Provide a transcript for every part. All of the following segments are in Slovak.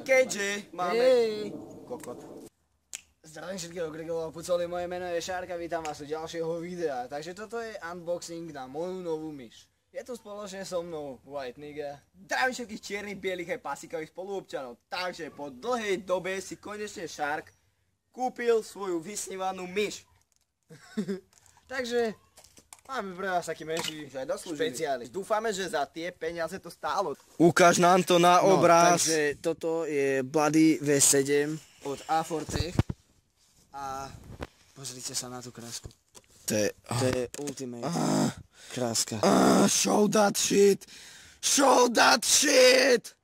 Keďže máme... Hej! Kokot. Zdravím všetkého Grigolov, pucoli, moje meno je Šárka, vítam vás u ďalšieho videa. Takže toto je unboxing na moju novú myš. Je tu spoločne so mnou White Nigga. Zdravím všetkých čiernych, bielých aj pasikových spoluobčanov. Takže po dlhej dobe si konečne Shark kúpil svoju vysnívanú myš. Takže máme pre vás taký menší špeciális. Dúfame, že za tie peniaze to stálo. Ukáž nám to na obraz. Takže toto je Bloody V7 od A4Tech. A pozrite sa na tú krásku. To je ultimate kráska. Show that shit! Show that shit!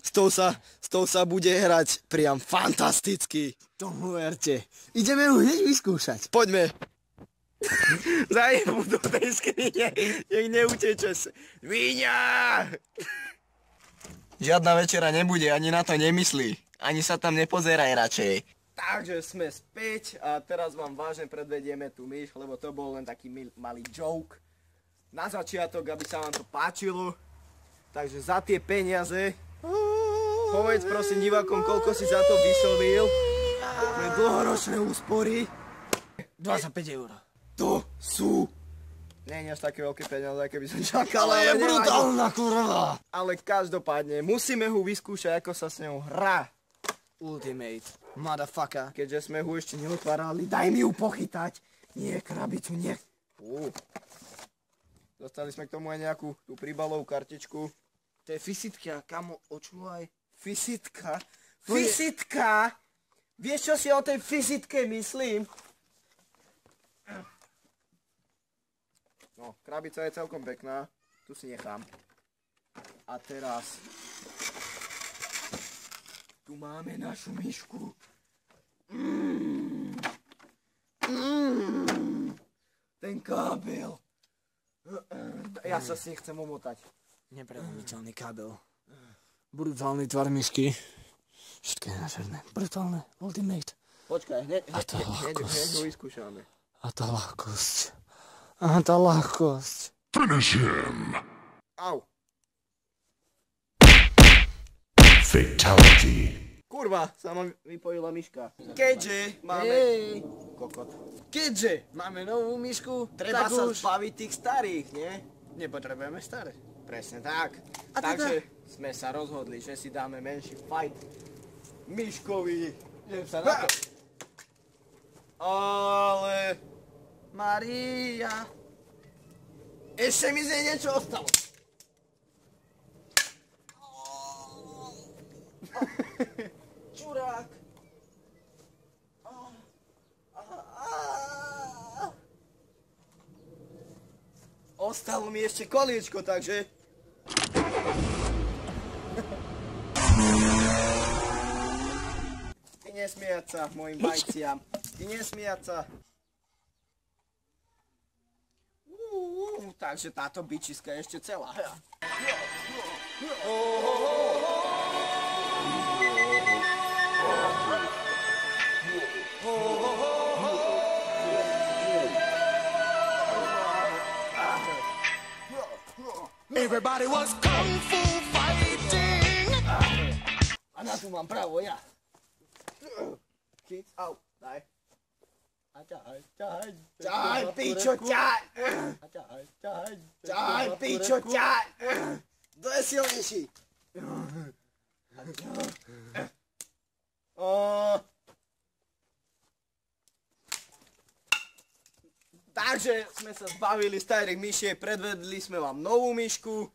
S tou sa bude hrať priam fantasticky. Tomu verte. Ideme ju hneď vyskúšať. Poďme. Zajem do tej skrine, nech neuteče sa. Víňa! Žiadna večera nebude, ani na to nemyslí. Ani sa tam nepozeraj radšej. Takže sme späť a teraz vám vážne predvedieme tú myš, lebo to bol len taký malý joke. Na začiatok, aby sa vám to páčilo. Takže za tie peniaze, povedz prosím divákom, koľko si za to vysolil. Pre dlhoročné úspory. 25 €. To sú... Nie je až také veľké peniaze, aké by som čakal, Ale je nevadí. brutálna kurva. Ale každopádne, musíme ho vyskúšať, ako sa s ňou hrá. Ultimate. Motherfucker. Keďže sme ho ešte neotvárali, daj mi ju pochytať. Nie, krabicu, nie. Dostali sme k tomu aj nejakú tú príbalovú kartičku. To je fyzitka, kamo, očúvaj. Fyzitka? To je- Fyzitka? Vieš, čo si o tej fyzitke myslím? No, krabica je celkom pekná. Tu si nechám. A teraz... Tu máme našu myšku. Ten kábel. Ja sa s nej chcem omotať. Nepreložiteľný kábel. Brutálny tvar myšky. Všetko je načerné. Brutálne. Ultimate. Počkaj, hneď ľahkosť. ho vyskúšame. A tá ľahkosť. A tá ľahkosť. Finish him! Au. Fatality. Kurva, sa ma vypojila myška. Keďže máme... Hej! Kokot. Keďže máme novú myšku, Treba tak sa už zbaviť tých starých, nie? nepotrebujeme staré. Presne tak. A teda- Takže sme sa rozhodli, že si dáme menší fight myškovi. Idem sa na to. Ale... Maria. Ešte mi z nej niečo ostalo. Čurák. Ostalo mi ešte koliečko, takže... Ty nesmiať sa mojim bajciam. Ty nesmiať sa. Takže táto bičiska je ešte celá. Everybody was kung fu fighting. A na tu mám právo ja. Kids, au, daj. A ťahaj, pičo, ťahaj. Ťahaj, pičo, ťahaj. Kto je silnejší? Takže sme sa zbavili starých myšiek, predvedli sme vám novú myšku.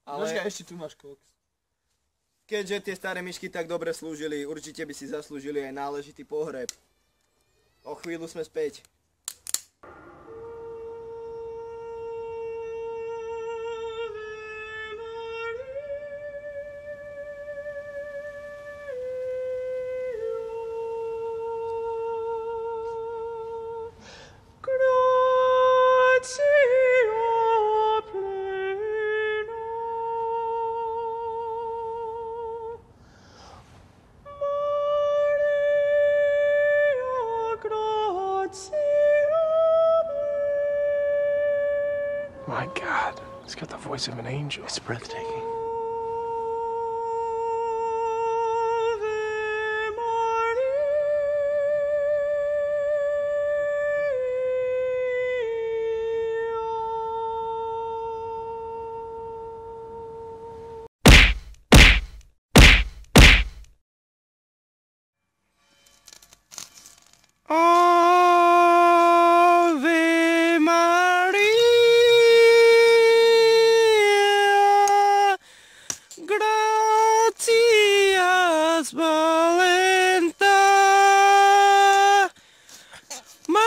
Počkaj, ešte tu máš koks. Keďže tie staré myšky tak dobre slúžili, určite by si zaslúžili aj náležitý pohreb. O chvíľu sme späť. Grazie. voice of an angel. It's breathtaking. Ave Maria, gratias valenta, Maria,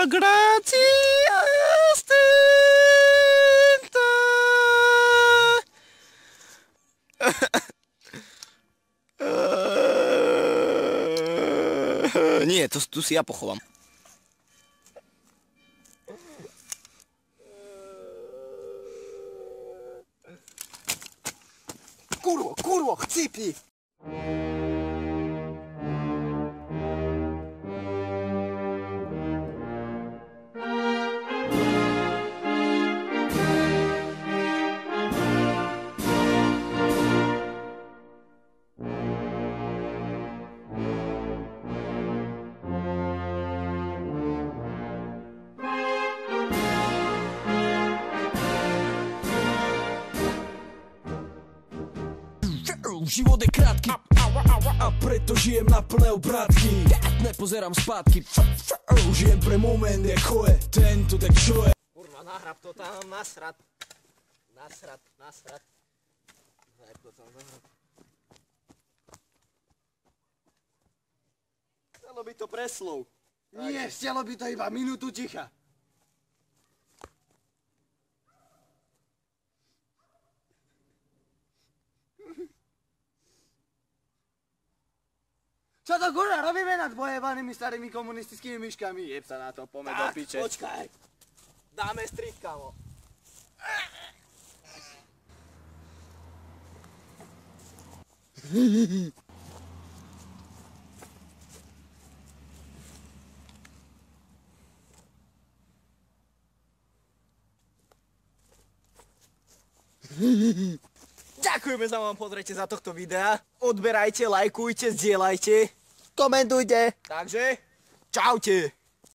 gratias tenta. Nie, to tu si ja pochovám. Kurvo, chcípni! Život je krátky a preto žijem na plné obrátky. Nepozerám spátky, žijem pre moment, jako je tento, tak čo je. Kurva, nahrab to tam, nasrad. Nahrab to tam, nahrab. Chcelo by to preslov. Nie, chcelo by to iba minútu ticha. Čo to kurva robíme nad pojebanými starými komunistickými myškami? Jeb sa na to, poďme do piče. Počkaj. Dáme strik, kamo. Ďakujeme za vám pozrite za tohto videa. Odberajte, lajkujte, zdieľajte, komentujte. Takže, čaute.